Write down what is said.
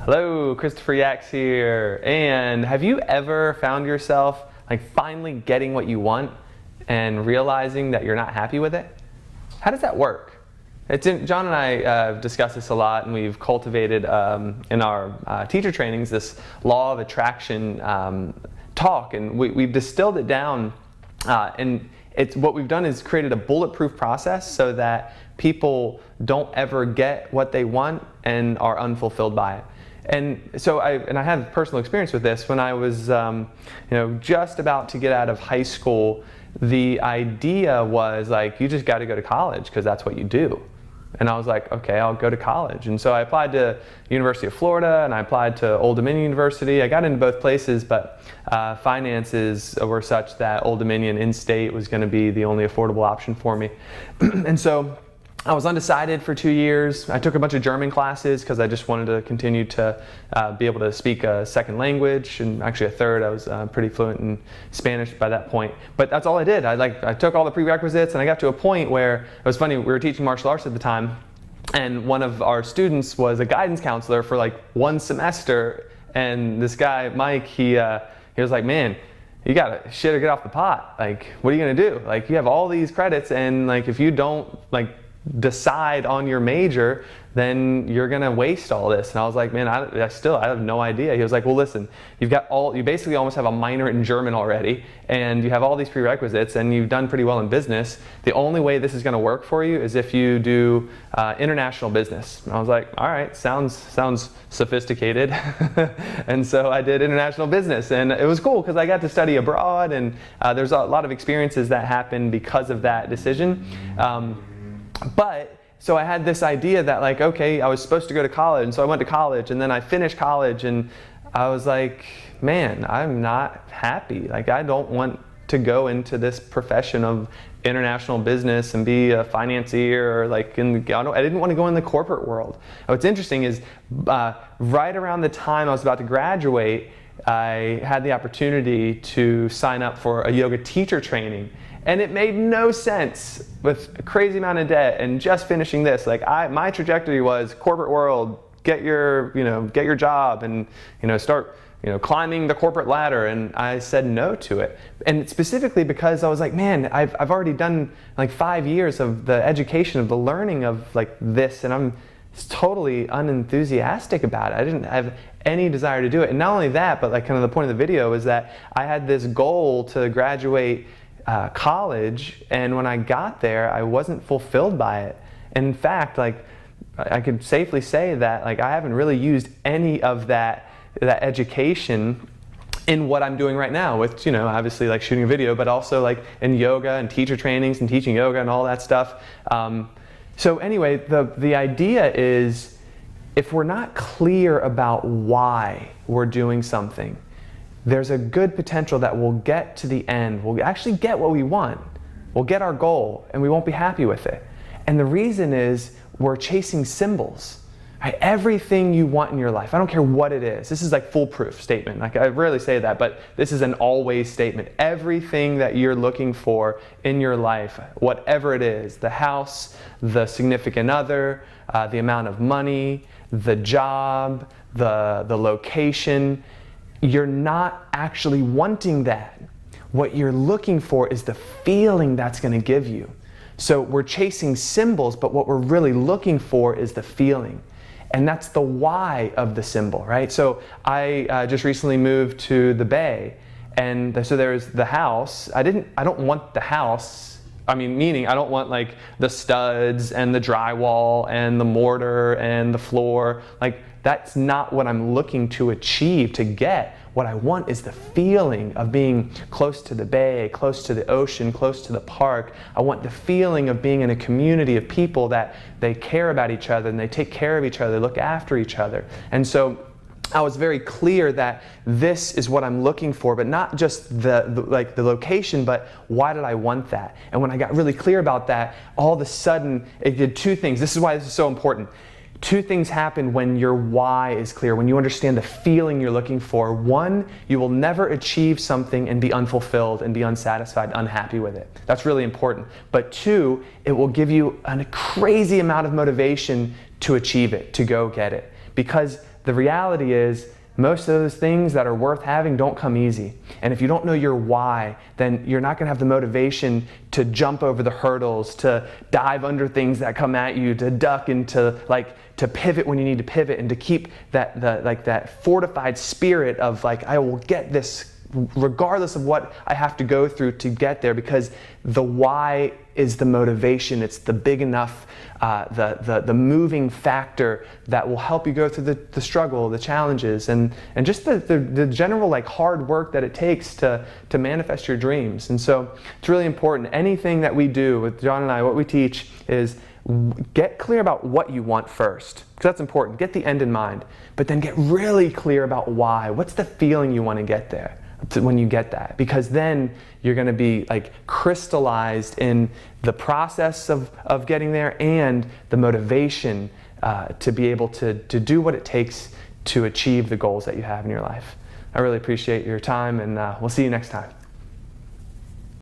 Hello, Christopher Yaks here. And have you ever found yourself finally getting what you want and realizing that you're not happy with it? How does that work? John and I have discussed this a lot, and we've cultivated in our teacher trainings this law of attraction talk, and we've distilled it down, and what we've done is created a bulletproof process so that people don't ever get what they want and are unfulfilled by it. And so I have personal experience with this. When I was just about to get out of high school, the idea was you just got to go to college because that's what you do. And I was like, okay, I'll go to college. And so I applied to University of Florida and I applied to Old Dominion University. I got into both places, but finances were such that Old Dominion in-state was going to be the only affordable option for me. And so I was undecided for 2 years. I took a bunch of German classes because I just wanted to continue to be able to speak a second language, and actually a third. I was pretty fluent in Spanish by that point. But that's all I did. I took all the prerequisites, and I got to a point where it was funny. We were teaching martial arts at the time, and one of our students was a guidance counselor for 1 semester. And this guy, Mike, he was like, "Man, you gotta shit or get off the pot. What are you gonna do? You have all these credits, and if you don't decide on your major, then you're gonna waste all this." And I was like, man, I have no idea. He was like, well, listen, you basically almost have a minor in German already, and you have all these prerequisites, and you've done pretty well in business. The only way this is gonna work for you is if you do international business. And I was like, all right, sounds sophisticated. And so I did international business, and it was cool because I got to study abroad, and there's a lot of experiences that happened because of that decision. But so I had this idea that okay, I was supposed to go to college, and so I went to college, and then I finished college, and I was like, man, I'm not happy. I don't want to go into this profession of international business and be a financier, or I didn't want to go in the corporate world. What's interesting is right around the time I was about to graduate, I had the opportunity to sign up for a yoga teacher training. And it made no sense with a crazy amount of debt and just finishing this. My trajectory was corporate world, get your job and start climbing the corporate ladder. And I said no to it. And specifically because I was like, man, I've already done 5 years of the education, of the learning of this, and I'm totally unenthusiastic about it. I didn't have any desire to do it. And not only that, but kind of the point of the video is that I had this goal to graduate college, and when I got there, I wasn't fulfilled by it. And in fact, I could safely say that I haven't really used any of that education in what I'm doing right now, with obviously shooting a video, but also in yoga and teacher trainings and teaching yoga and all that stuff. So anyway, the idea is, if we're not clear about why we're doing something, there's a good potential that we'll get to the end. We'll actually get what we want. We'll get our goal, and we won't be happy with it. And the reason is we're chasing symbols. Right? Everything you want in your life, I don't care what it is. This is foolproof statement. I rarely say that, but this is an always statement. Everything that you're looking for in your life, whatever it is, the house, the significant other, the amount of money, the job, the location, you're not actually wanting that. What you're looking for is the feeling that's going to give you. So we're chasing symbols, but what we're really looking for is the feeling. And that's the why of the symbol, right? So I just recently moved to the Bay, and so there's the house. I don't want the house. Meaning I don't want the studs and the drywall and the mortar and the floor. That's not what I'm looking to achieve, to get. What I want is the feeling of being close to the bay, close to the ocean, close to the park. I want the feeling of being in a community of people that they care about each other and they take care of each other, look after each other. And so I was very clear that this is what I'm looking for, but not just the location, but why did I want that? And when I got really clear about that, all of a sudden it did 2 things. This is why this is so important. 2 things happen when your why is clear, when you understand the feeling you're looking for. 1, you will never achieve something and be unfulfilled and be unsatisfied, unhappy with it. That's really important. But 2, it will give you a crazy amount of motivation to achieve it, to go get it. because the reality is most of those things that are worth having don't come easy. And if you don't know your why, then you're not going to have the motivation to jump over the hurdles, to dive under things that come at you, to duck and to pivot when you need to pivot, and to keep that fortified spirit of I will get this regardless of what I have to go through to get there, because the why is the motivation. It's the big enough, the moving factor that will help you go through the struggle, the challenges, and just the general hard work that it takes to manifest your dreams. And so it's really important. Anything that we do with John and I, what we teach is get clear about what you want first, because that's important. Get the end in mind, but then get really clear about why. What's the feeling you want to get there? When you get that, because then you're going to be crystallized in the process of getting there and the motivation to be able to do what it takes to achieve the goals that you have in your life. I really appreciate your time, and we'll see you next time.